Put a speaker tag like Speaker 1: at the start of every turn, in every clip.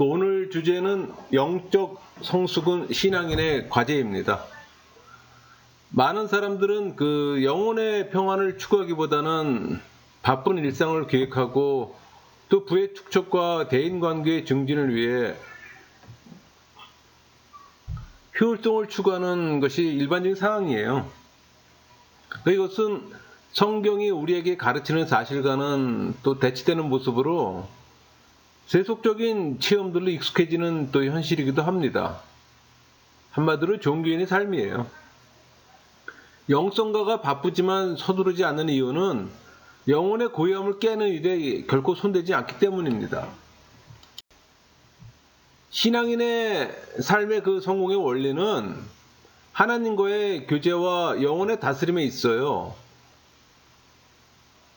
Speaker 1: 오늘 주제는 영적 성숙은 신앙인의 과제입니다. 많은 사람들은 영혼의 평안을 추구하기보다는 바쁜 일상을 계획하고 또 부의 축적과 대인관계의 증진을 위해 효율성을 추구하는 것이 일반적인 상황이에요. 이것은 성경이 우리에게 가르치는 사실과는 또 대치되는 모습으로 세속적인 체험들로 익숙해지는 또 현실이기도 합니다. 한마디로 종교인의 삶이에요. 영성가가 바쁘지만 서두르지 않는 이유는 영혼의 고요함을 깨는 일에 결코 손대지 않기 때문입니다. 신앙인의 삶의 성공의 원리는 하나님과의 교제와 영혼의 다스림에 있어요.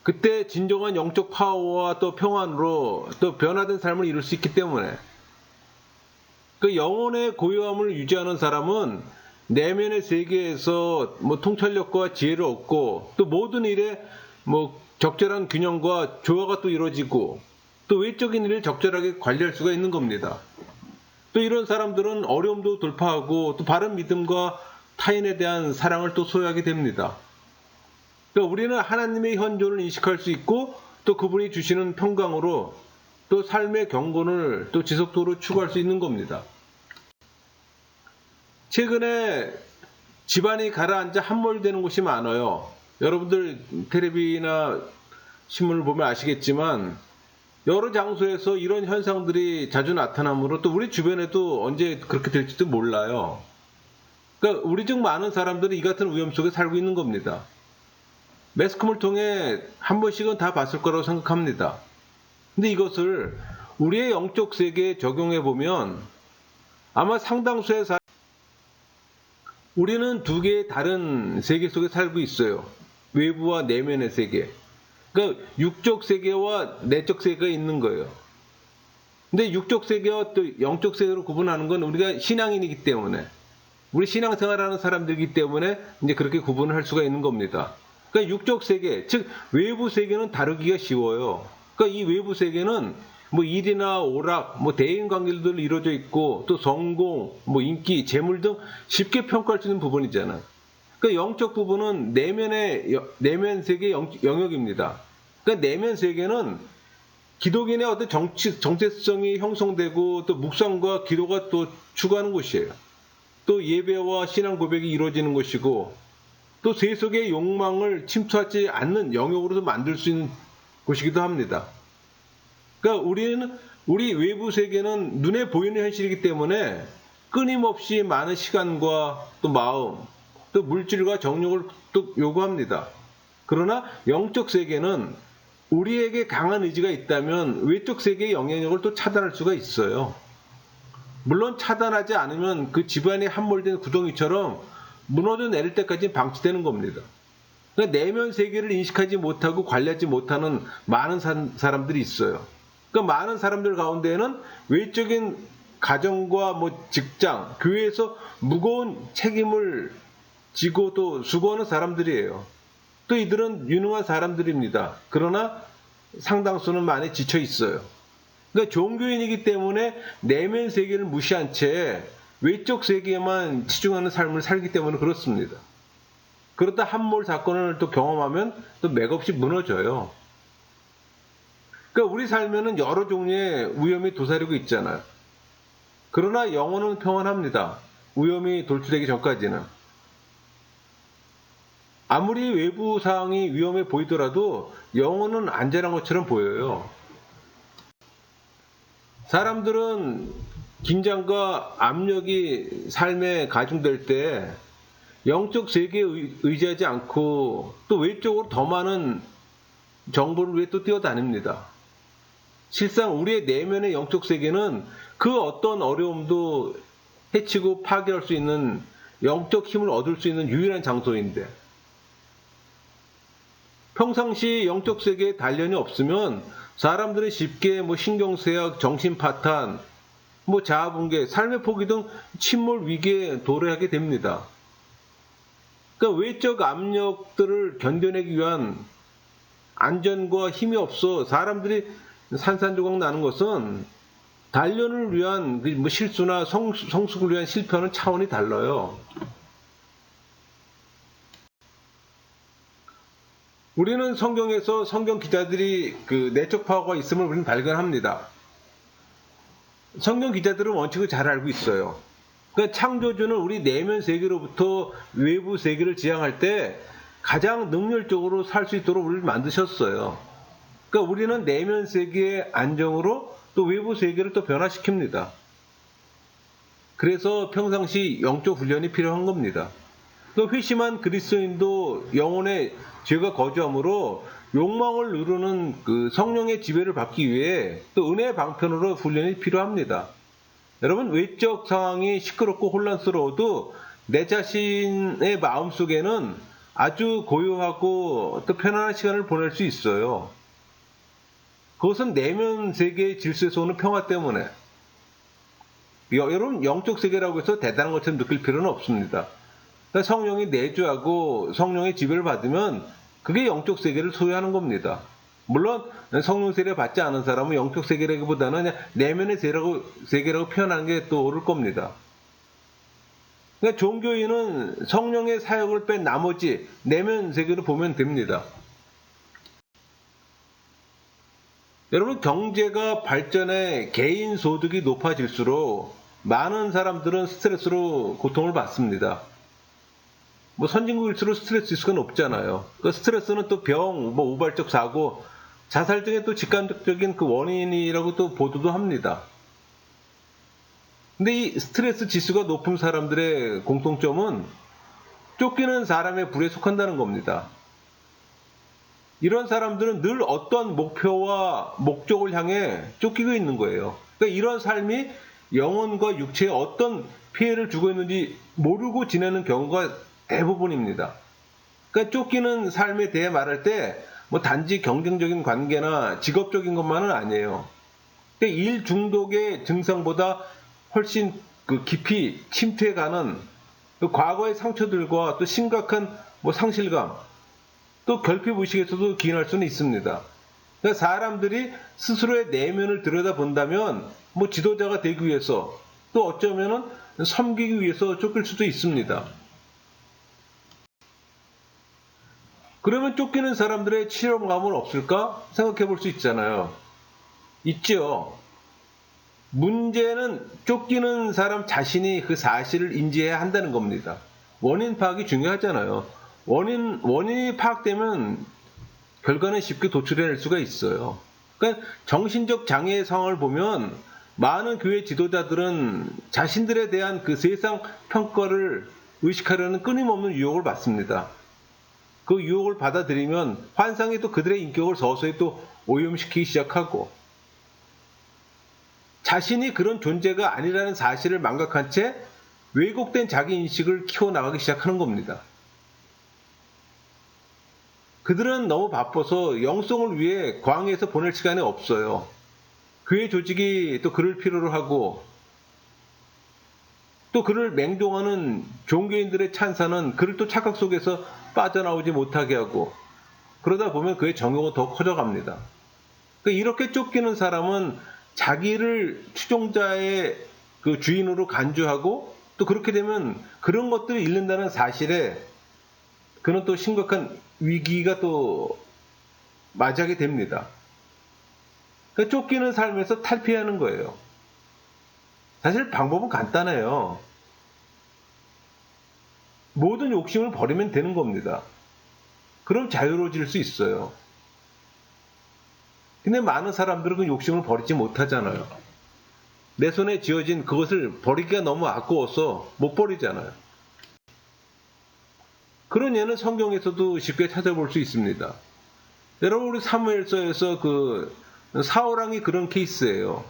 Speaker 1: 그때 진정한 영적 파워와 또 평안으로 또 변화된 삶을 이룰 수 있기 때문에 영혼의 고요함을 유지하는 사람은 내면의 세계에서 통찰력과 지혜를 얻고 또 모든 일에 적절한 균형과 조화가 또 이루어지고 또 외적인 일을 적절하게 관리할 수가 있는 겁니다. 또 이런 사람들은 어려움도 돌파하고 또 바른 믿음과 타인에 대한 사랑을 또 소유하게 됩니다. 우리는 하나님의 현존을 인식할 수 있고 또 그분이 주시는 평강으로 또 삶의 경건을 또 지속적으로 추구할 수 있는 겁니다. 최근에 집안이 가라앉아 함몰되는 곳이 많아요. 여러분들 텔레비나 신문을 보면 아시겠지만 여러 장소에서 이런 현상들이 자주 나타나므로 또 우리 주변에도 언제 그렇게 될지도 몰라요. 우리 중 많은 사람들이 이 같은 위험 속에 살고 있는 겁니다. 매스컴을 통해 한 번씩은 다 봤을 거라고 생각합니다. 근데 이것을 우리의 영적 세계에 적용해 보면 아마 상당수의 우리는 두 개의 다른 세계 속에 살고 있어요. 외부와 내면의 세계. 육적 세계와 내적 세계가 있는 거예요. 근데 육적 세계와 또 영적 세계로 구분하는 건 우리가 신앙인이기 때문에 우리 신앙생활하는 사람들이기 때문에 이제 그렇게 구분을 할 수가 있는 겁니다. 육적 세계, 즉 외부 세계는 다루기가 쉬워요. 이 외부 세계는 일이나 오락, 대인 관계들로 이루어져 있고 또 성공, 인기, 재물 등 쉽게 평가할 수 있는 부분이잖아요. 영적 부분은 내면 세계 영역입니다. 내면 세계는 기독인의 어떤 정체성이 형성되고 또 묵상과 기도가 또 추구하는 곳이에요. 또 예배와 신앙 고백이 이루어지는 곳이고 또 세속의 욕망을 침투하지 않는 영역으로도 만들 수 있는 곳이기도 합니다. 우리 외부 세계는 눈에 보이는 현실이기 때문에 끊임없이 많은 시간과 또 마음, 또 물질과 정욕을 또 요구합니다. 그러나 영적 세계는 우리에게 강한 의지가 있다면 외적 세계의 영향력을 또 차단할 수가 있어요. 물론 차단하지 않으면 그 집안에 함몰된 구덩이처럼 무너져 내릴 때까지 방치되는 겁니다. 내면 세계를 인식하지 못하고 관리하지 못하는 많은 사람들이 있어요. 많은 사람들 가운데에는 외적인 가정과 직장, 교회에서 무거운 책임을 지고 또 수고하는 사람들이에요. 또 이들은 유능한 사람들입니다. 그러나 상당수는 많이 지쳐 있어요. 종교인이기 때문에 내면 세계를 무시한 채 외적 세계에만 치중하는 삶을 살기 때문에 그렇습니다. 그러다 함몰 사건을 또 경험하면 또 맥없이 무너져요. 우리 삶에는 여러 종류의 위험이 도사리고 있잖아요. 그러나 영혼은 평안합니다. 위험이 돌출되기 전까지는. 아무리 외부 상황이 위험해 보이더라도 영혼은 안전한 것처럼 보여요. 사람들은 긴장과 압력이 삶에 가중될 때 영적 세계에 의지하지 않고 또 외적으로 더 많은 정보를 위해 또 뛰어다닙니다. 실상 우리의 내면의 영적 세계는 그 어떤 어려움도 해치고 파괴할 수 있는 영적 힘을 얻을 수 있는 유일한 장소인데 평상시 영적 세계에 단련이 없으면 사람들은 쉽게 신경쇠약, 정신파탄, 자아붕괴, 삶의 포기 등 침몰 위기에 도래하게 됩니다. 외적 압력들을 견뎌내기 위한 안전과 힘이 없어 사람들이 산산조각 나는 것은 단련을 위한 뭐 실수나 성숙을 위한 실패는 차원이 달라요. 우리는 성경에서 성경 기자들이 그 내적 파워가 있음을 우리는 발견합니다. 성경 기자들은 원칙을 잘 알고 있어요. 그러니까 창조주는 우리 내면 세계로부터 외부 세계를 지향할 때 가장 능률적으로 살 수 있도록 우리를 만드셨어요. 그러니까 우리는 내면 세계의 안정으로 또 외부 세계를 또 변화시킵니다. 그래서 평상시 영적 훈련이 필요한 겁니다. 또 회심한 그리스도인도 영혼의 죄가 거주함으로 욕망을 누르는 그 성령의 지배를 받기 위해 또 은혜의 방편으로 훈련이 필요합니다. 여러분, 외적 상황이 시끄럽고 혼란스러워도 내 자신의 마음속에는 아주 고요하고 또 편안한 시간을 보낼 수 있어요. 그것은 내면 세계의 질서에서 오는 평화 때문에. 여러분, 영적 세계라고 해서 대단한 것처럼 느낄 필요는 없습니다. 그러니까 성령이 내주하고 성령의 지배를 받으면 그게 영적 세계를 소유하는 겁니다. 물론 성령 세례 받지 않은 사람은 영적 세계라기보다는 그냥 내면의 세계라고 표현하는 게 또 옳을 겁니다. 그러니까 종교인은 성령의 사역을 뺀 나머지 내면 세계를 보면 됩니다. 여러분, 경제가 발전해 개인 소득이 높아질수록 많은 사람들은 스트레스로 고통을 받습니다. 뭐 선진국일수록 스트레스 리스크는 없잖아요. 그 스트레스는 또 병, 뭐 우발적 사고, 자살 등의 또 직간접적인 그 원인이라고 또 보도도 합니다. 근데 이 스트레스 지수가 높은 사람들의 공통점은 쫓기는 사람의 불에 속한다는 겁니다. 이런 사람들은 늘 어떤 목표와 목적을 향해 쫓기고 있는 거예요. 그러니까 이런 삶이 영혼과 육체에 어떤 피해를 주고 있는지 모르고 지내는 경우가 대부분입니다. 그러니까 쫓기는 삶에 대해 말할 때 뭐 단지 경쟁적인 관계나 직업적인 것만은 아니에요. 그러니까 일 중독의 증상보다 훨씬 그 깊이 침투해가는 그 과거의 상처들과 또 심각한 뭐 상실감, 또 결핍의식에서도 기인할 수는 있습니다. 그러니까 사람들이 스스로의 내면을 들여다본다면 뭐 지도자가 되기 위해서 또 어쩌면은 섬기기 위해서 쫓길 수도 있습니다. 그러면 쫓기는 사람들의 치료감은 없을까? 생각해 볼 수 있잖아요. 있죠. 문제는 쫓기는 사람 자신이 그 사실을 인지해야 한다는 겁니다. 원인 파악이 중요하잖아요. 원인이 파악되면 결과는 쉽게 도출해낼 수가 있어요. 그러니까 정신적 장애의 상황을 보면 많은 교회 지도자들은 자신들에 대한 그 세상 평가를 의식하려는 끊임없는 유혹을 받습니다. 그 유혹을 받아들이면 환상이 또 그들의 인격을 서서히 또 오염시키기 시작하고 자신이 그런 존재가 아니라는 사실을 망각한 채 왜곡된 자기인식을 키워나가기 시작하는 겁니다. 그들은 너무 바빠서 영성을 위해 광야에서 보낼 시간이 없어요. 교회 조직이 또 그를 필요로 하고 또 그를 맹종하는 종교인들의 찬사는 그를 또 착각 속에서 빠져나오지 못하게 하고 그러다 보면 그의 정욕은 더 커져갑니다. 그러니까 이렇게 쫓기는 사람은 자기를 추종자의 그 주인으로 간주하고 또 그렇게 되면 그런 것들을 잃는다는 사실에 그는 또 심각한 위기가 또 맞이하게 됩니다. 그러니까 쫓기는 삶에서 탈피하는 거예요. 사실 방법은 간단해요. 모든 욕심을 버리면 되는 겁니다. 그럼 자유로워질 수 있어요. 근데 많은 사람들은 그 욕심을 버리지 못하잖아요. 내 손에 쥐어진 그것을 버리기가 너무 아까워서 못 버리잖아요. 그런 예는 성경에서도 쉽게 찾아볼 수 있습니다. 여러분, 우리 사무엘서에서 그 사울왕이 그런 케이스예요.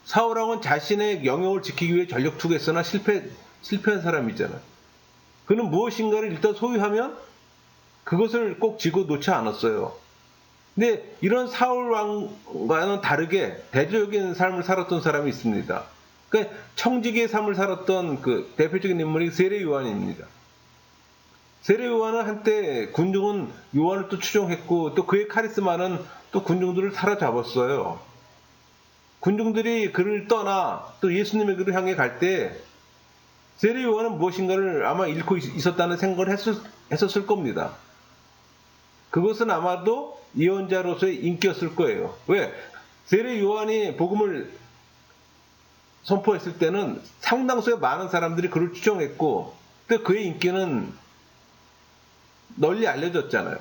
Speaker 1: 사울왕은 자신의 영역을 지키기 위해 전력 투구했으나 실패한 사람이잖아요. 그는 무엇인가를 일단 소유하면 그것을 꼭 쥐고 놓지 않았어요. 근데 이런 사울왕과는 다르게 대조적인 삶을 살았던 사람이 있습니다. 그러니까 청지기의 삶을 살았던 그 대표적인 인물이 세례 요한입니다. 세례 요한은 한때 군중은 요한을 또 추종했고 또 그의 카리스마는 또 군중들을 사로잡았어요. 군중들이 그를 떠나 또 예수님의 길을 향해 갈 때 세례 요한은 무엇인가를 아마 잃고 있었다는 생각을 했었을 겁니다. 그것은 아마도 예언자로서의 인기였을 거예요. 왜? 세례 요한이 복음을 선포했을 때는 상당수의 많은 사람들이 그를 추종했고 또 그의 인기는 널리 알려졌잖아요.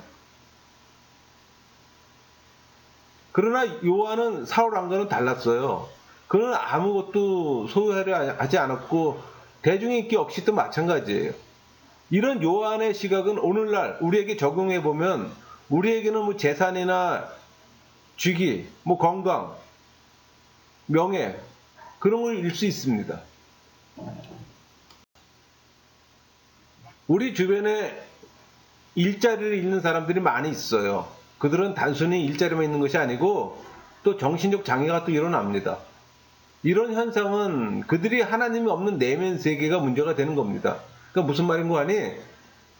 Speaker 1: 그러나 요한은 사울 왕과는 달랐어요. 그는 아무것도 소유하려 하지 않았고 대중의 인기 없이도 마찬가지예요. 이런 요한의 시각은 오늘날 우리에게 적용해 보면 우리에게는 뭐 재산이나 직위, 뭐 건강, 명예 그런 걸 잃을 수 있습니다. 우리 주변에 일자리를 잃는 사람들이 많이 있어요. 그들은 단순히 일자리만 있는 것이 아니고 또 정신적 장애가 또 일어납니다. 이런 현상은 그들이 하나님이 없는 내면 세계가 문제가 되는 겁니다. 그러니까 무슨 말인고 하니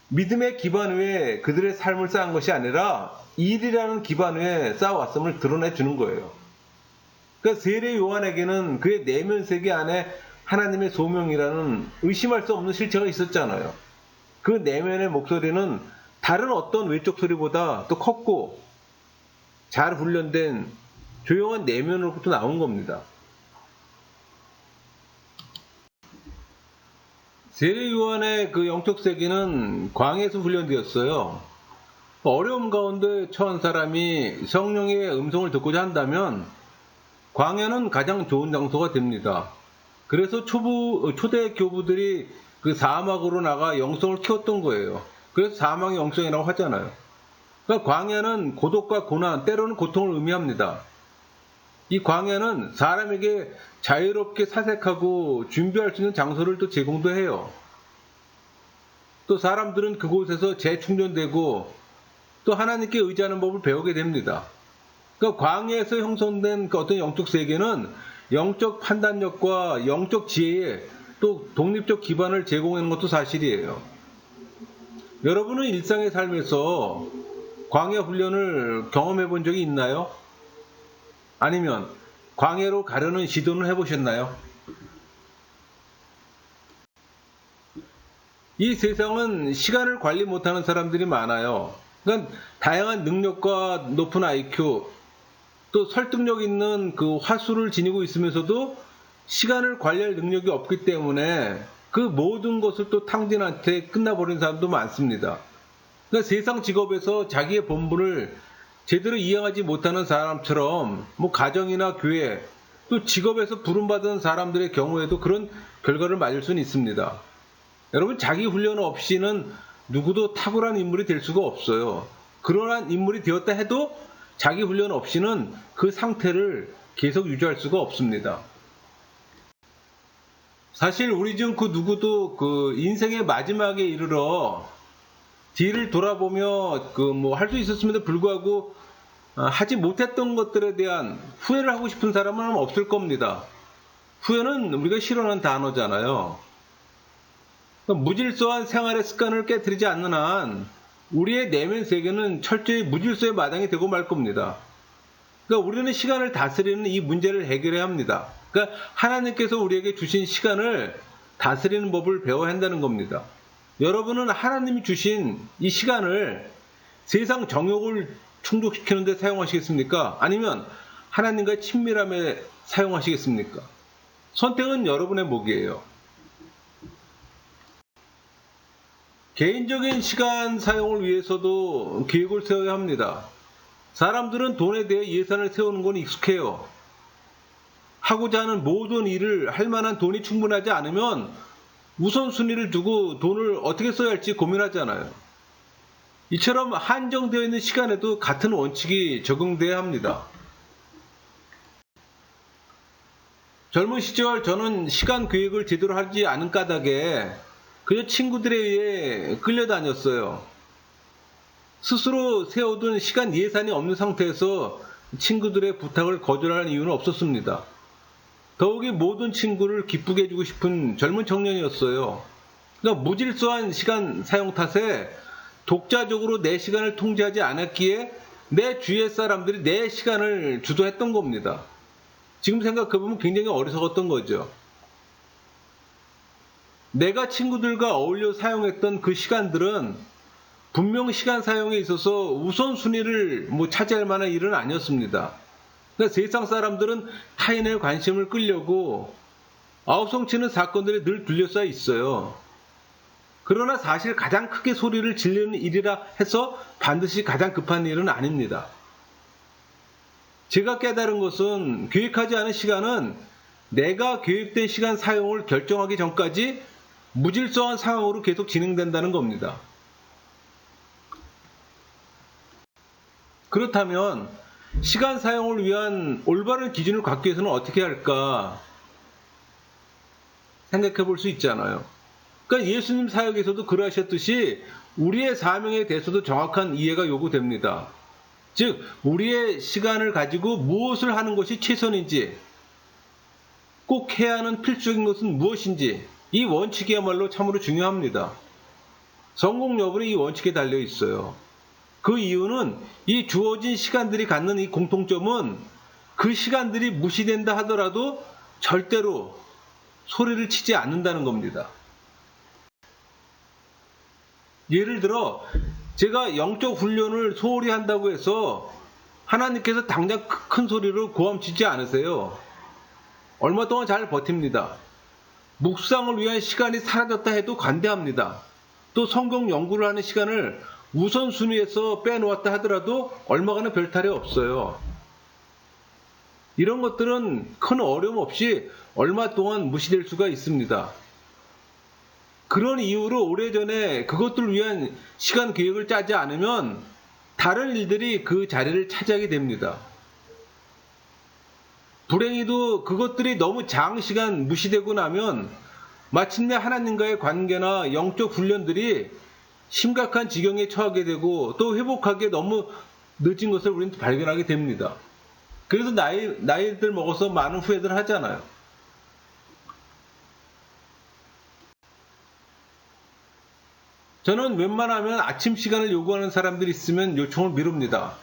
Speaker 1: 믿음의 기반 위에 그들의 삶을 쌓은 것이 아니라 일이라는 기반 위에 쌓아왔음을 드러내 주는 거예요. 그러니까 세례 요한에게는 그의 내면 세계 안에 하나님의 소명이라는 의심할 수 없는 실체가 있었잖아요. 그 내면의 목소리는 다른 어떤 외적 소리보다 또 컸고 잘 훈련된 조용한 내면으로부터 나온 겁니다. 세례 요한의 그 영적 세계는 광야에서 훈련되었어요. 어려움 가운데 처한 사람이 성령의 음성을 듣고자 한다면 광야는 가장 좋은 장소가 됩니다. 그래서 초대 교부들이 그 사막으로 나가 영성을 키웠던 거예요. 그래서 사막의 영성이라고 하잖아요. 그러니까 광야는 고독과 고난, 때로는 고통을 의미합니다. 이 광야는 사람에게 자유롭게 사색하고 준비할 수 있는 장소를 또 제공도 해요. 또 사람들은 그곳에서 재충전되고 또 하나님께 의지하는 법을 배우게 됩니다. 그러니까 광야에서 형성된 그 어떤 영적 세계는 영적 판단력과 영적 지혜에 또 독립적 기반을 제공하는 것도 사실이에요. 여러분은 일상의 삶에서 광야 훈련을 경험해 본 적이 있나요? 아니면 광야로 가려는 시도는 해보셨나요? 이 세상은 시간을 관리 못하는 사람들이 많아요. 그러니까 다양한 능력과 높은 IQ, 또 설득력 있는 그 화술을 지니고 있으면서도 시간을 관리할 능력이 없기 때문에 그 모든 것을 또 탕진한테 끝나버린 사람도 많습니다. 그러니까 세상 직업에서 자기의 본분을 제대로 이행하지 못하는 사람처럼 뭐 가정이나 교회 또 직업에서 부름받은 사람들의 경우에도 그런 결과를 맞을 수는 있습니다. 여러분 자기 훈련 없이는 누구도 탁월한 인물이 될 수가 없어요. 그러한 인물이 되었다 해도 자기 훈련 없이는 그 상태를 계속 유지할 수가 없습니다. 사실 우리 중 그 누구도 그 인생의 마지막에 이르러 뒤를 돌아보며 그 뭐 할 수 있었음에도 불구하고 하지 못했던 것들에 대한 후회를 하고 싶은 사람은 없을 겁니다. 후회는 우리가 싫어하는 단어잖아요. 무질서한 생활의 습관을 깨뜨리지 않는 한 우리의 내면 세계는 철저히 무질서의 마당이 되고 말 겁니다. 그러니까 우리는 시간을 다스리는 이 문제를 해결해야 합니다. 그러니까 하나님께서 우리에게 주신 시간을 다스리는 법을 배워야 한다는 겁니다. 여러분은 하나님이 주신 이 시간을 세상 정욕을 충족시키는 데 사용하시겠습니까? 아니면 하나님과의 친밀함에 사용하시겠습니까? 선택은 여러분의 몫이에요. 개인적인 시간 사용을 위해서도 계획을 세워야 합니다. 사람들은 돈에 대해 예산을 세우는 건 익숙해요. 하고자 하는 모든 일을 할 만한 돈이 충분하지 않으면 우선순위를 두고 돈을 어떻게 써야 할지 고민하잖아요. 이처럼 한정되어 있는 시간에도 같은 원칙이 적용돼야 합니다. 젊은 시절 저는 시간 계획을 제대로 하지 않은 까닭에 그저 친구들에 의해 끌려다녔어요. 스스로 세워둔 시간 예산이 없는 상태에서 친구들의 부탁을 거절하는 이유는 없었습니다. 더욱이 모든 친구를 기쁘게 해주고 싶은 젊은 청년이었어요. 그러니까 무질서한 시간 사용 탓에 독자적으로 내 시간을 통제하지 않았기에 내 주위의 사람들이 내 시간을 주도했던 겁니다. 지금 생각해보면 굉장히 어리석었던 거죠. 내가 친구들과 어울려 사용했던 그 시간들은 분명 시간 사용에 있어서 우선순위를 차지할 만한 일은 아니었습니다. 그러니까 세상 사람들은 타인의 관심을 끌려고 아우성치는 사건들이 늘 둘러싸여 있어요. 그러나 사실 가장 크게 소리를 지르는 일이라 해서 반드시 가장 급한 일은 아닙니다. 제가 깨달은 것은 계획하지 않은 시간은 내가 계획된 시간 사용을 결정하기 전까지 무질서한 상황으로 계속 진행된다는 겁니다. 그렇다면 시간 사용을 위한 올바른 기준을 갖기 위해서는 어떻게 할까 생각해 볼 수 있잖아요. 그러니까 예수님 사역에서도 그러하셨듯이 우리의 사명에 대해서도 정확한 이해가 요구됩니다. 즉 우리의 시간을 가지고 무엇을 하는 것이 최선인지, 꼭 해야 하는 필수적인 것은 무엇인지, 이 원칙이야말로 참으로 중요합니다. 성공 여부는 이 원칙에 달려 있어요. 그 이유는 이 주어진 시간들이 갖는 이 공통점은 그 시간들이 무시된다 하더라도 절대로 소리를 치지 않는다는 겁니다. 예를 들어 제가 영적 훈련을 소홀히 한다고 해서 하나님께서 당장 큰 소리로 고함치지 않으세요. 얼마 동안 잘 버팁니다. 묵상을 위한 시간이 사라졌다 해도 관대합니다. 또 성경 연구를 하는 시간을 우선순위에서 빼놓았다 하더라도 얼마가는 별탈이 없어요. 이런 것들은 큰 어려움 없이 얼마 동안 무시될 수가 있습니다. 그런 이유로 오래전에 그것들을 위한 시간 계획을 짜지 않으면 다른 일들이 그 자리를 차지하게 됩니다. 불행히도 그것들이 너무 장시간 무시되고 나면 마침내 하나님과의 관계나 영적 훈련들이 심각한 지경에 처하게 되고 또 회복하기에 너무 늦은 것을 우리는 발견하게 됩니다. 그래서 나이들 먹어서 많은 후회들 하잖아요. 저는 웬만하면 아침 시간을 요구하는 사람들이 있으면 요청을 미룹니다.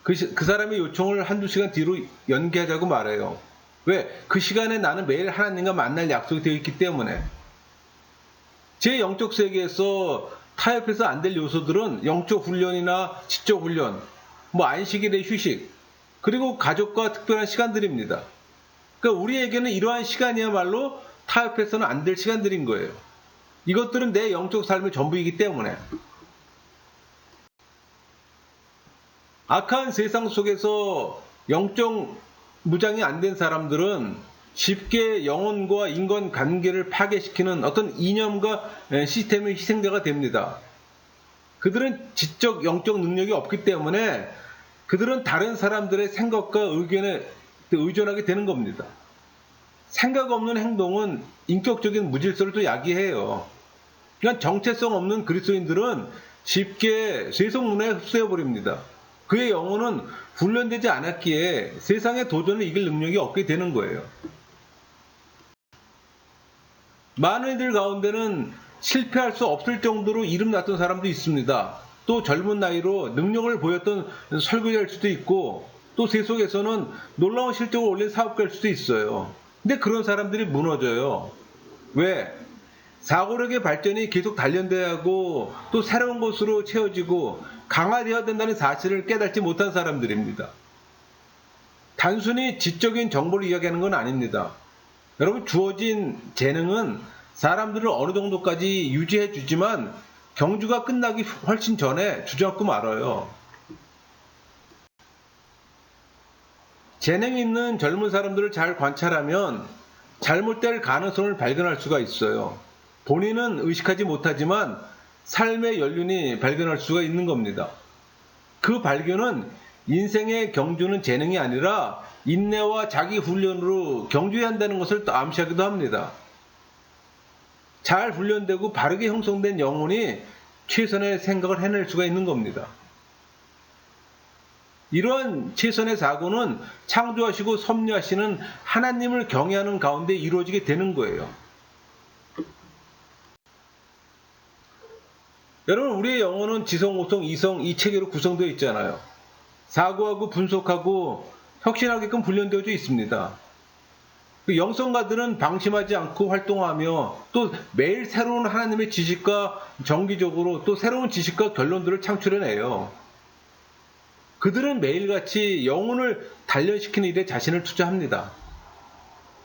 Speaker 1: 그 사람의 요청을 한두 시간 뒤로 연기하자고 말해요. 왜? 그 시간에 나는 매일 하나님과 만날 약속이 되어 있기 때문에. 제 영적 세계에서 타협해서 안 될 요소들은 영적 훈련이나 지적 훈련, 안식일의 휴식, 그리고 가족과 특별한 시간들입니다. 그러니까 우리에게는 이러한 시간이야말로 타협해서는 안 될 시간들인 거예요. 이것들은 내 영적 삶의 전부이기 때문에. 악한 세상 속에서 영적 무장이 안 된 사람들은 쉽게 영혼과 인간 관계를 파괴시키는 어떤 이념과 시스템의 희생자가 됩니다. 그들은 지적 영적 능력이 없기 때문에 그들은 다른 사람들의 생각과 의견에 의존하게 되는 겁니다. 생각 없는 행동은 인격적인 무질서를 또 야기해요. 그러니까 정체성 없는 그리스도인들은 쉽게 세속 문화에 흡수해버립니다. 그의 영혼은 훈련되지 않았기에 세상의 도전을 이길 능력이 없게 되는 거예요. 많은 이들 가운데는 실패할 수 없을 정도로 이름 났던 사람도 있습니다. 또 젊은 나이로 능력을 보였던 설교자일 수도 있고 또 세속에서는 놀라운 실적을 올린 사업가일 수도 있어요. 근데 그런 사람들이 무너져요. 왜? 사고력의 발전이 계속 단련돼야 하고 또 새로운 것으로 채워지고 강화되어야 된다는 사실을 깨닫지 못한 사람들입니다. 단순히 지적인 정보를 이야기하는 건 아닙니다. 여러분, 주어진 재능은 사람들을 어느 정도까지 유지해 주지만 경주가 끝나기 훨씬 전에 주저앉고 말아요. 재능 있는 젊은 사람들을 잘 관찰하면 잘못될 가능성을 발견할 수가 있어요. 본인은 의식하지 못하지만 삶의 연륜이 발견할 수가 있는 겁니다. 그 발견은 인생의 경주는 재능이 아니라 인내와 자기 훈련으로 경주해야 한다는 것을 또 암시하기도 합니다. 잘 훈련되고 바르게 형성된 영혼이 최선의 생각을 해낼 수가 있는 겁니다. 이러한 최선의 사고는 창조하시고 섭리하시는 하나님을 경외하는 가운데 이루어지게 되는 거예요. 여러분, 우리의 영혼은 지성, 오성, 이성 이 체계로 구성되어 있잖아요. 사고하고 분석하고 혁신하게끔 훈련되어져 있습니다. 그 영성가들은 방심하지 않고 활동하며 또 매일 새로운 하나님의 지식과 정기적으로 또 새로운 지식과 결론들을 창출해내요. 그들은 매일같이 영혼을 단련시키는 일에 자신을 투자합니다.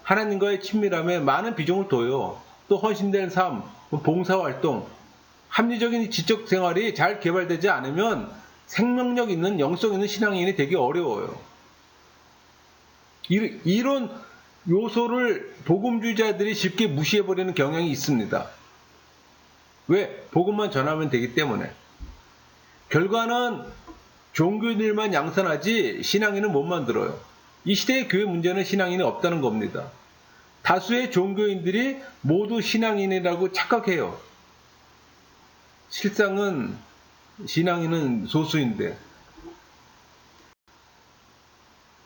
Speaker 1: 하나님과의 친밀함에 많은 비중을 둬요. 또 헌신된 삶, 봉사활동, 합리적인 지적 생활이 잘 개발되지 않으면 생명력 있는 영성 있는 신앙인이 되기 어려워요. 이런 요소를 복음주의자들이 쉽게 무시해버리는 경향이 있습니다. 왜? 복음만 전하면 되기 때문에. 결과는 종교인들만 양산하지 신앙인은 못 만들어요. 이 시대의 교회 문제는 신앙인이 없다는 겁니다. 다수의 종교인들이 모두 신앙인이라고 착각해요. 실상은 신앙인은 소수인데.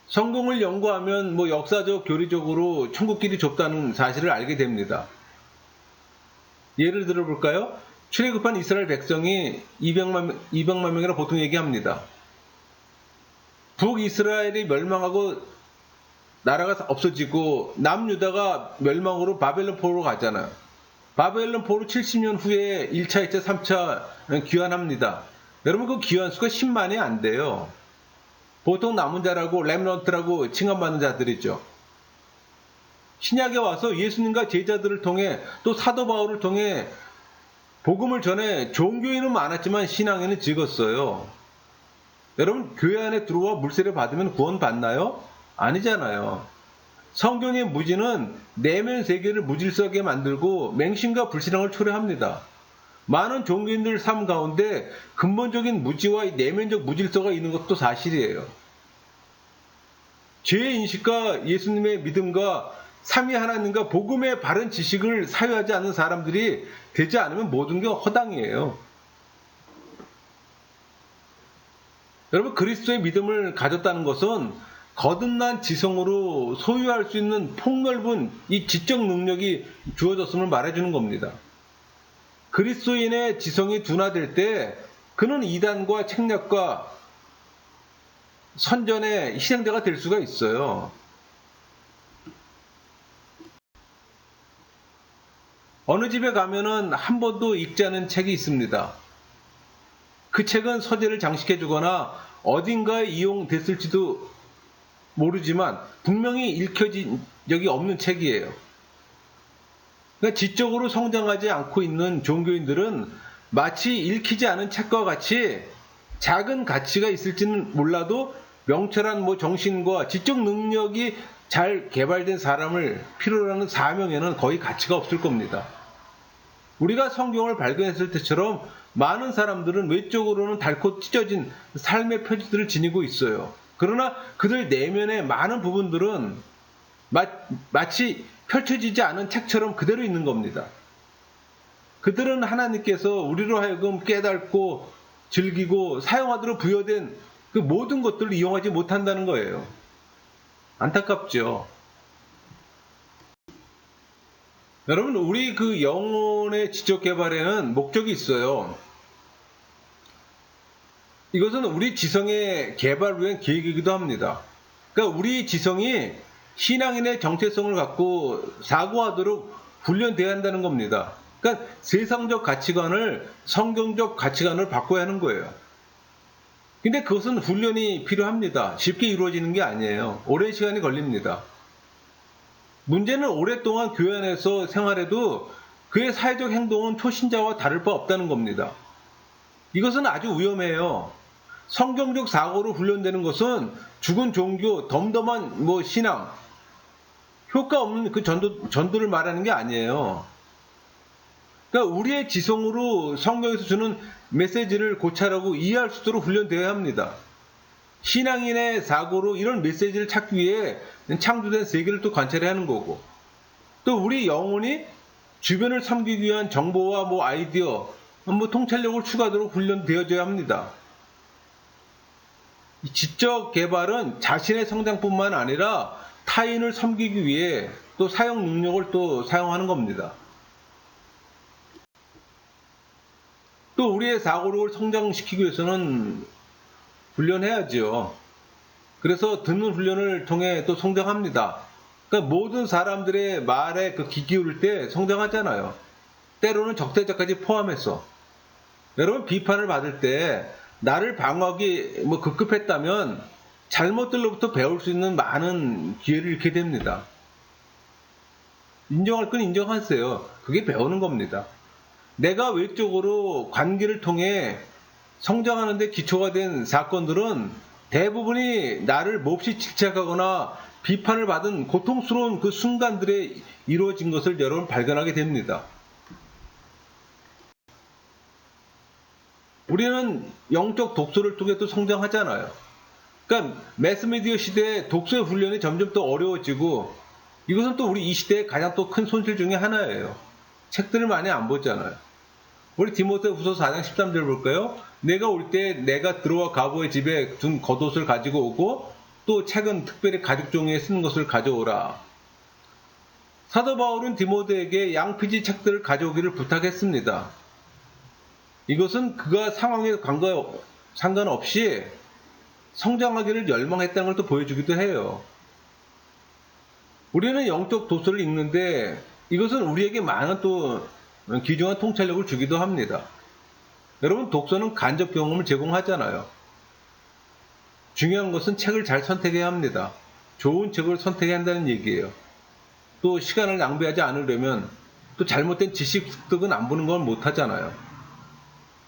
Speaker 1: 성경을 연구하면 역사적, 교리적으로 천국길이 좁다는 사실을 알게 됩니다. 예를 들어볼까요? 출애굽한 이스라엘 백성이 200만 명이라 보통 얘기합니다. 북이스라엘이 멸망하고 나라가 없어지고 남유다가 멸망으로 바벨론 포로로 가잖아요. 바벨론 포로 70년 후에 1차, 2차, 3차 귀환합니다. 여러분 그 귀환수가 10만이 안 돼요. 보통 남은 자라고 렘넌트라고 칭함받는 자들이죠. 신약에 와서 예수님과 제자들을 통해 또 사도 바울을 통해 복음을 전해 종교인은 많았지만 신앙인은 적었어요. 여러분 교회 안에 들어와 물세례 받으면 구원 받나요? 아니잖아요. 성경의 무지는 내면 세계를 무질서하게 만들고 맹신과 불신앙을 초래합니다. 많은 종교인들 삶 가운데 근본적인 무지와 내면적 무질서가 있는 것도 사실이에요. 죄의 인식과 예수님의 믿음과 삼위 하나님과 복음의 바른 지식을 사유하지 않는 사람들이 되지 않으면 모든 게 허당이에요. 여러분 그리스도의 믿음을 가졌다는 것은 거듭난 지성으로 소유할 수 있는 폭넓은 이 지적 능력이 주어졌음을 말해주는 겁니다. 그리스도인의 지성이 둔화될 때 그는 이단과 책략과 선전의 희생자가 될 수가 있어요. 어느 집에 가면은 한 번도 읽지 않은 책이 있습니다. 그 책은 서재를 장식해주거나 어딘가에 이용됐을지도 모르지만 분명히 읽혀진 적이 없는 책이에요. 그러니까 지적으로 성장하지 않고 있는 종교인들은 마치 읽히지 않은 책과 같이 작은 가치가 있을지는 몰라도 명철한 정신과 지적 능력이 잘 개발된 사람을 필요로 하는 사명에는 거의 가치가 없을 겁니다. 우리가 성경을 발견했을 때처럼 많은 사람들은 외적으로는 닳고 찢어진 삶의 표지들을 지니고 있어요. 그러나 그들 내면의 많은 부분들은 마치 펼쳐지지 않은 책처럼 그대로 있는 겁니다. 그들은 하나님께서 우리로 하여금 깨닫고 즐기고 사용하도록 부여된 그 모든 것들을 이용하지 못한다는 거예요. 안타깝죠. 여러분 우리 그 영혼의 지적 개발에는 목적이 있어요. 이것은 우리 지성의 개발을 위한 계획이기도 합니다. 그러니까 우리 지성이 신앙인의 정체성을 갖고 사고하도록 훈련되어야 한다는 겁니다. 그러니까 세상적 가치관을 성경적 가치관을 바꿔야 하는 거예요. 근데 그것은 훈련이 필요합니다. 쉽게 이루어지는 게 아니에요. 오랜 시간이 걸립니다. 문제는 오랫동안 교회 안에서 생활해도 그의 사회적 행동은 초신자와 다를 바 없다는 겁니다. 이것은 아주 위험해요. 성경적 사고로 훈련되는 것은 죽은 종교, 덤덤한 신앙, 효과 없는 그 전도를 말하는 게 아니에요. 그러니까 우리의 지성으로 성경에서 주는 메시지를 고찰하고 이해할 수 있도록 훈련되어야 합니다. 신앙인의 사고로 이런 메시지를 찾기 위해 창조된 세계를 또 관찰해야 하는 거고, 또 우리 영혼이 주변을 섬기기 위한 정보와 아이디어, 통찰력을 추가하도록 훈련되어져야 합니다. 이 지적 개발은 자신의 성장뿐만 아니라 타인을 섬기기 위해 또 사용 능력을 또 사용하는 겁니다. 또 우리의 사고력을 성장시키기 위해서는 훈련해야죠. 그래서 듣는 훈련을 통해 또 성장합니다. 그러니까 모든 사람들의 말에 그 귀 기울일 때 성장하잖아요. 때로는 적대자까지 포함해서. 여러분 비판을 받을 때 나를 방어하기 뭐 급급했다면 잘못들로부터 배울 수 있는 많은 기회를 잃게 됩니다. 인정할 건 인정하세요. 그게 배우는 겁니다. 내가 외적으로 관계를 통해 성장하는 데 기초가 된 사건들은 대부분이 나를 몹시 질책하거나 비판을 받은 고통스러운 그 순간들에 이루어진 것을 여러분 발견하게 됩니다. 우리는 영적 독서를 통해 또 성장하잖아요. 그러니까 매스미디어 시대에 독서의 훈련이 점점 더 어려워지고 이것은 또 우리 이 시대의 가장 또 큰 손실 중에 하나예요. 책들을 많이 안 보잖아요. 우리 디모데후서 4장 13절 볼까요? 내가 올 때 내가 들어와 가보의 집에 둔 겉옷을 가지고 오고 또 책은 특별히 가죽 종이에 쓰는 것을 가져오라. 사도 바울은 디모데에게 양피지 책들을 가져오기를 부탁했습니다. 이것은 그가 상황에 상관없이 성장하기를 열망했다는 걸 또 보여주기도 해요. 우리는 영적 도서를 읽는데 이것은 우리에게 많은 또 귀중한 통찰력을 주기도 합니다. 여러분 독서는 간접 경험을 제공하잖아요. 중요한 것은 책을 잘 선택해야 합니다. 좋은 책을 선택해야 한다는 얘기예요. 또 시간을 낭비하지 않으려면 또 잘못된 지식 습득은 안 보는 건 못하잖아요.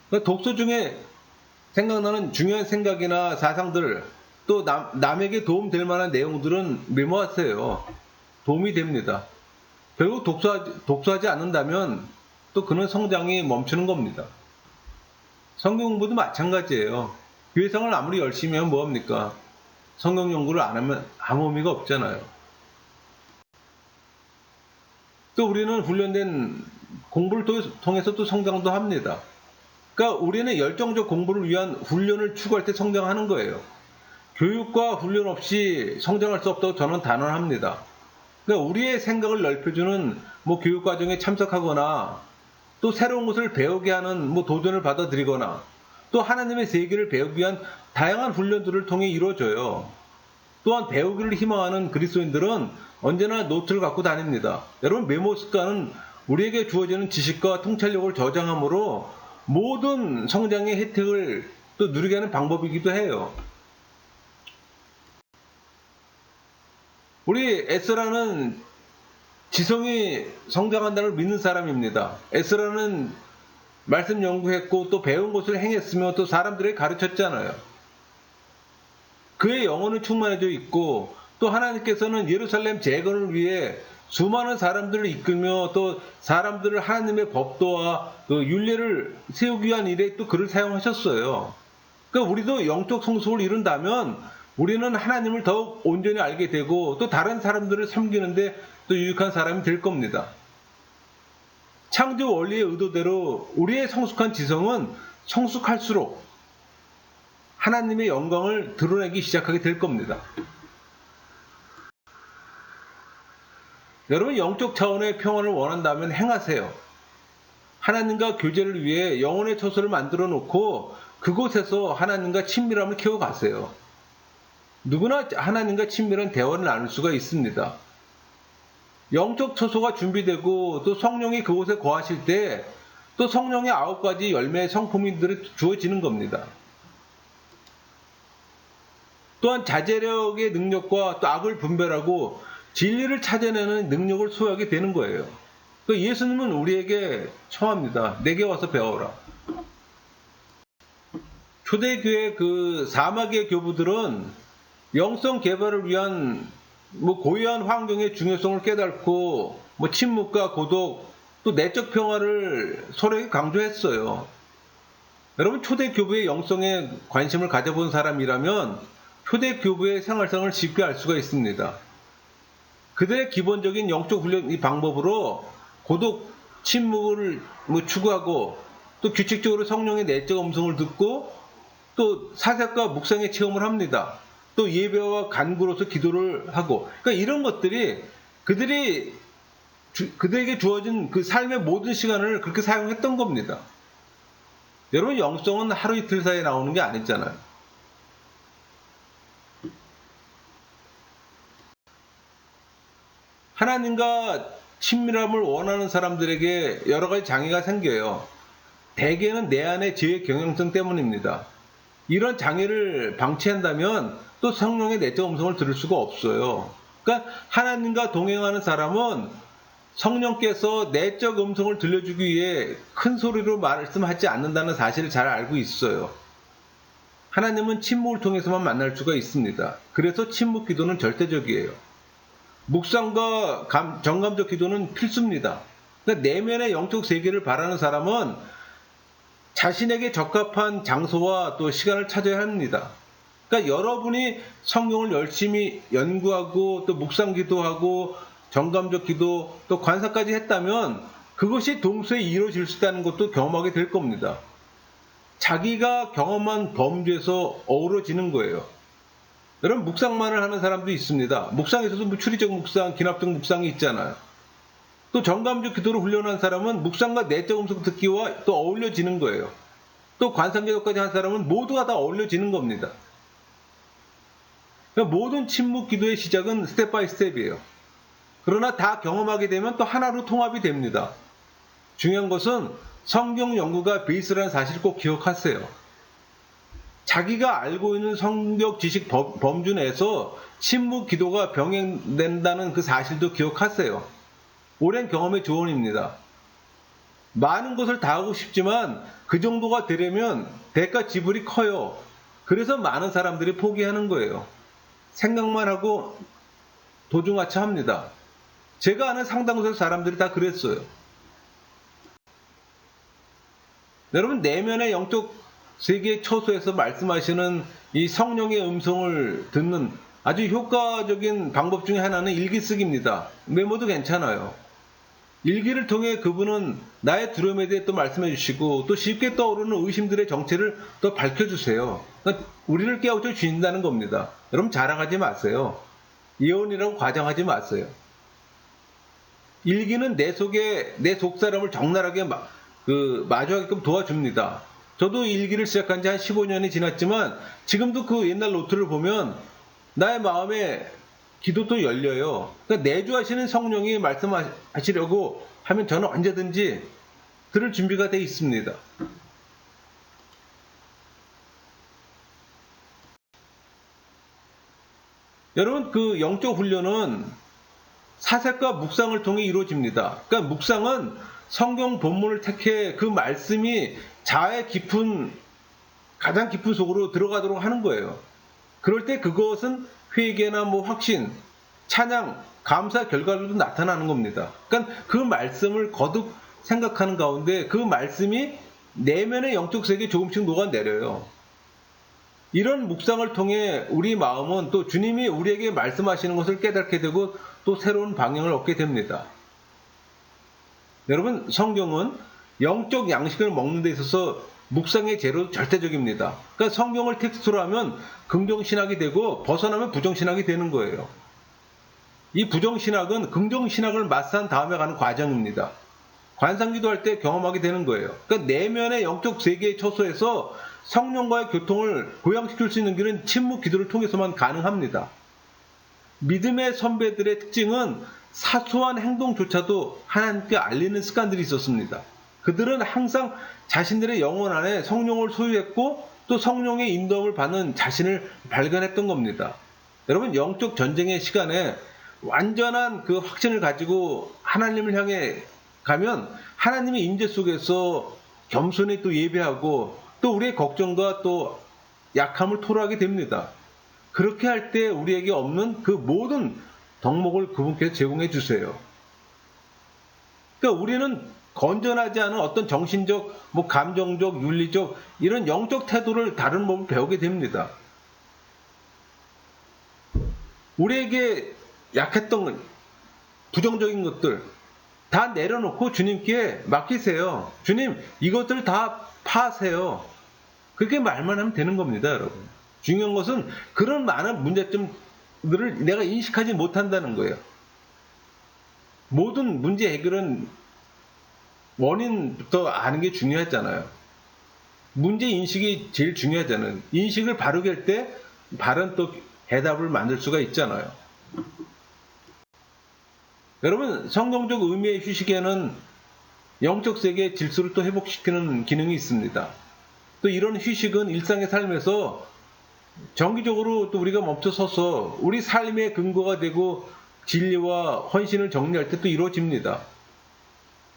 Speaker 1: 그러니까 독서 중에 생각나는 중요한 생각이나 사상들 또 남에게 도움될 만한 내용들은 메모하세요. 도움이 됩니다. 결국 독서하지 않는다면 또 그는 성장이 멈추는 겁니다. 성경 공부도 마찬가지예요. 교회 생활을 아무리 열심히 하면 뭐합니까? 성경 연구를 안 하면 아무 의미가 없잖아요. 또 우리는 훈련된 공부를 통해서 또 성장도 합니다. 그러니까 우리는 열정적 공부를 위한 훈련을 추구할 때 성장하는 거예요. 교육과 훈련 없이 성장할 수 없다고 저는 단언합니다. 그러니까 우리의 생각을 넓혀주는 교육 과정에 참석하거나 또 새로운 것을 배우게 하는 도전을 받아들이거나 또 하나님의 세계를 배우기 위한 다양한 훈련들을 통해 이루어져요. 또한 배우기를 희망하는 그리스도인들은 언제나 노트를 갖고 다닙니다. 여러분 메모 습관은 우리에게 주어지는 지식과 통찰력을 저장함으로 모든 성장의 혜택을 또 누리게 하는 방법이기도 해요. 우리 에스라는 지성이 성장한다는 걸 믿는 사람입니다. 에스라는 말씀 연구했고 또 배운 것을 행했으며 또 사람들에게 가르쳤잖아요. 그의 영혼은 충만해져 있고 또 하나님께서는 예루살렘 재건을 위해 수많은 사람들을 이끌며 또 사람들을 하나님의 법도와 그 율례를 세우기 위한 일에 또 그를 사용하셨어요. 그러니까 우리도 영적 성숙을 이룬다면 우리는 하나님을 더욱 온전히 알게 되고 또 다른 사람들을 섬기는데 또 유익한 사람이 될 겁니다. 창조 원리의 의도대로 우리의 성숙한 지성은 성숙할수록 하나님의 영광을 드러내기 시작하게 될 겁니다. 여러분 영적 차원의 평안을 원한다면 행하세요. 하나님과 교제를 위해 영혼의 처소를 만들어 놓고 그곳에서 하나님과 친밀함을 키워가세요. 누구나 하나님과 친밀한 대화를 나눌 수가 있습니다. 영적 처소가 준비되고 또 성령이 그곳에 거하실 때 또 성령의 9가지 열매의 성품들이 주어지는 겁니다. 또한 자제력의 능력과 또 악을 분별하고 진리를 찾아내는 능력을 소유하게 되는 거예요. 예수님은 우리에게 청합니다. 내게 와서 배워라. 초대교회 그 사마귀의 교부들은 영성 개발을 위한 고유한 환경의 중요성을 깨닫고 침묵과 고독 또 내적 평화를 서로에게 강조했어요. 여러분 초대교부의 영성에 관심을 가져본 사람이라면 초대교부의 생활상을 쉽게 알 수가 있습니다. 그들의 기본적인 영적 훈련 이 방법으로 고독, 침묵을 추구하고 또 규칙적으로 성령의 내적 음성을 듣고 또 사색과 묵상의 체험을 합니다. 또 예배와 간구로서 기도를 하고 그러니까 이런 것들이 그들에게 주어진 그 삶의 모든 시간을 그렇게 사용했던 겁니다. 여러분 영성은 하루 이틀 사이에 나오는 게 아니잖아요. 하나님과 친밀함을 원하는 사람들에게 여러 가지 장애가 생겨요. 대개는 내 안의 죄의 경향성 때문입니다. 이런 장애를 방치한다면 또 성령의 내적 음성을 들을 수가 없어요. 그러니까 하나님과 동행하는 사람은 성령께서 내적 음성을 들려주기 위해 큰 소리로 말씀하지 않는다는 사실을 잘 알고 있어요. 하나님은 침묵을 통해서만 만날 수가 있습니다. 그래서 침묵 기도는 절대적이에요. 묵상과 정감적 기도는 필수입니다. 그러니까 내면의 영적 세계를 바라는 사람은 자신에게 적합한 장소와 또 시간을 찾아야 합니다. 그러니까 여러분이 성경을 열심히 연구하고 또 묵상 기도하고 정감적 기도 또 관사까지 했다면 그것이 동시에 이루어질 수 있다는 것도 경험하게 될 겁니다. 자기가 경험한 범주에서 어우러지는 거예요. 여러분 묵상만을 하는 사람도 있습니다. 묵상에서도 뭐 추리적 묵상, 기납적 묵상이 있잖아요. 또 정감적 기도로 훈련한 사람은 묵상과 내적 음성 듣기와 또 어울려지는 거예요. 또 관상기도까지 한 사람은 모두가 다 어울려지는 겁니다. 그러니까 모든 침묵 기도의 시작은 스텝 바이 스텝이에요. 그러나 다 경험하게 되면 또 하나로 통합이 됩니다. 중요한 것은 성경 연구가 베이스라는 사실을 꼭 기억하세요. 자기가 알고 있는 성경 지식 범주 내에서 침묵 기도가 병행된다는 그 사실도 기억하세요. 오랜 경험의 조언입니다. 많은 것을 다 하고 싶지만 그 정도가 되려면 대가 지불이 커요. 그래서 많은 사람들이 포기하는 거예요. 생각만 하고 도중하차합니다. 제가 아는 상당수 사람들이 다 그랬어요. 여러분 내면의 영적 세계의 처소에서 말씀하시는 이 성령의 음성을 듣는 아주 효과적인 방법 중에 하나는 일기 쓰기입니다. 메모도 괜찮아요. 일기를 통해 그분은 나의 두려움에 대해 또 말씀해 주시고 또 쉽게 떠오르는 의심들의 정체를 또 밝혀주세요. 그러니까 우리를 깨우쳐 주신다는 겁니다. 여러분 자랑하지 마세요. 예언이라고 과장하지 마세요. 일기는 내 속에 내 속사람을 적나라하게 마주하게끔 도와줍니다. 저도 일기를 시작한 지 한 15년이 지났지만 지금도 그 옛날 노트를 보면 나의 마음에 기도도 열려요. 그러니까 내주하시는 성령이 말씀하시려고 하면 저는 언제든지 들을 준비가 되어 있습니다. 여러분 그 영적 훈련은 사색과 묵상을 통해 이루어집니다. 그러니까 묵상은 성경 본문을 택해 그 말씀이 자아의 가장 깊은 속으로 들어가도록 하는 거예요. 그럴 때 그것은 회개나 확신, 찬양, 감사 결과로도 나타나는 겁니다. 그러니까 그 말씀을 거듭 생각하는 가운데 그 말씀이 내면의 영적 세계에 조금씩 녹아내려요. 이런 묵상을 통해 우리 마음은 또 주님이 우리에게 말씀하시는 것을 깨닫게 되고 또 새로운 방향을 얻게 됩니다. 여러분 성경은 영적 양식을 먹는 데 있어서 묵상의 재료 절대적입니다. 그러니까 성경을 텍스트로 하면 긍정신학이 되고 벗어나면 부정신학이 되는 거예요. 이 부정신학은 긍정신학을 마스터한 다음에 가는 과정입니다. 관상기도 할 때 경험하게 되는 거예요. 그러니까 내면의 영적 세계의 처소에서 성령과의 교통을 고양시킬 수 있는 길은 침묵 기도를 통해서만 가능합니다. 믿음의 선배들의 특징은 사소한 행동조차도 하나님께 알리는 습관들이 있었습니다. 그들은 항상 자신들의 영혼 안에 성령을 소유했고 또 성령의 인도함을 받는 자신을 발견했던 겁니다. 여러분 영적 전쟁의 시간에 완전한 그 확신을 가지고 하나님을 향해 가면 하나님의 임재 속에서 겸손히 또 예배하고 또 우리의 걱정과 또 약함을 토로하게 됩니다. 그렇게 할 때 우리에게 없는 그 모든 덕목을 그분께서 제공해 주세요. 그러니까 우리는 건전하지 않은 어떤 정신적, 감정적, 윤리적 이런 영적 태도를 다른 법을 배우게 됩니다. 우리에게 약했던 부정적인 것들 다 내려놓고 주님께 맡기세요. 주님 이것들 다 파하세요. 그렇게 말만 하면 되는 겁니다, 여러분. 중요한 것은 그런 많은 문제점들을 내가 인식하지 못한다는 거예요. 모든 문제 해결은 원인부터 아는 게 중요하잖아요. 문제 인식이 제일 중요하잖아요. 인식을 바르게 할 때 바른 또 해답을 만들 수가 있잖아요. 여러분, 성경적 의미의 휴식에는 영적 세계의 질서를 또 회복시키는 기능이 있습니다. 또 이런 휴식은 일상의 삶에서 정기적으로 또 우리가 멈춰서서 우리 삶의 근거가 되고 진리와 헌신을 정리할 때 또 이루어집니다.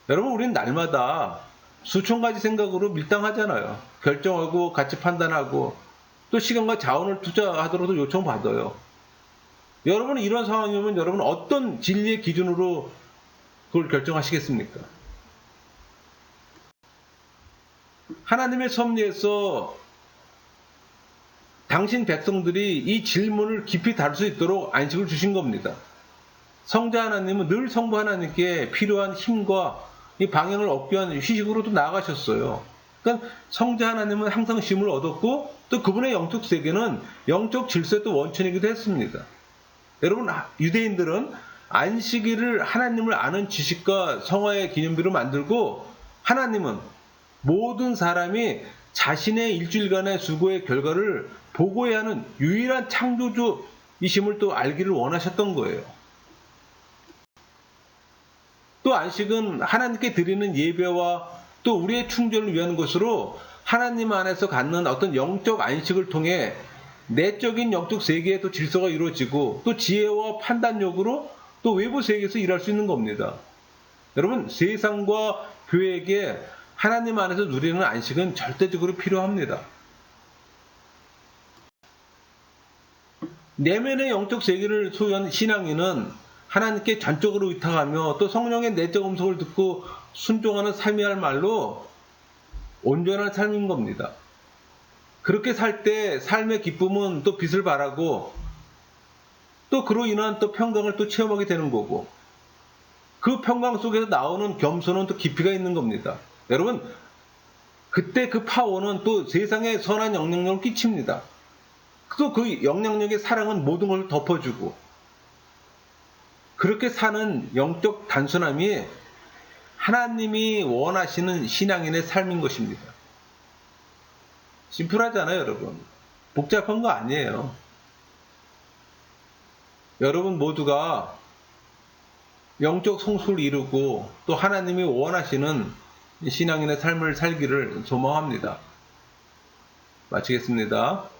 Speaker 1: 여러분, 우리는 날마다 수천 가지 생각으로 밀당하잖아요. 결정하고 같이 판단하고 또 시간과 자원을 투자하도록 요청받아요. 여러분은 이런 상황이 오면 여러분은 어떤 진리의 기준으로 그걸 결정하시겠습니까? 하나님의 섭리에서 당신 백성들이 이 질문을 깊이 다룰 수 있도록 안식을 주신 겁니다. 성자 하나님은 늘 성부 하나님께 필요한 힘과 이 방향을 얻기 위한 휴식으로도 나아가셨어요. 그러니까 성자 하나님은 항상 쉼을 얻었고 또 그분의 영적 세계는 영적 질서의 또 원천이기도 했습니다. 여러분, 유대인들은 안식일을 하나님을 아는 지식과 성화의 기념비로 만들고 하나님은 모든 사람이 자신의 일주일간의 수고의 결과를 보고해야 하는 유일한 창조주이심을 또 알기를 원하셨던 거예요. 또 안식은 하나님께 드리는 예배와 또 우리의 충전을 위한 것으로 하나님 안에서 갖는 어떤 영적 안식을 통해 내적인 영적 세계의 또 질서가 이루어지고 또 지혜와 판단력으로 또 외부 세계에서 일할 수 있는 겁니다. 여러분, 세상과 교회에게 하나님 안에서 누리는 안식은 절대적으로 필요합니다. 내면의 영적 세계를 소유한 신앙인은 하나님께 전적으로 의탁하며 또 성령의 내적 음성을 듣고 순종하는 삶이할 말로 온전한 삶인 겁니다. 그렇게 살 때 삶의 기쁨은 또 빛을 발하고 또 그로 인한 또 평강을 또 체험하게 되는 거고 그 평강 속에서 나오는 겸손은 또 깊이가 있는 겁니다. 여러분, 그때 그 파워는 또 세상에 선한 영향력을 끼칩니다. 또 그 영향력의 사랑은 모든 걸 덮어주고 그렇게 사는 영적 단순함이 하나님이 원하시는 신앙인의 삶인 것입니다. 심플하잖아요, 여러분. 복잡한 거 아니에요. 여러분 모두가 영적 성숙을 이루고 또 하나님이 원하시는 신앙인의 삶을 살기를 소망합니다. 마치겠습니다.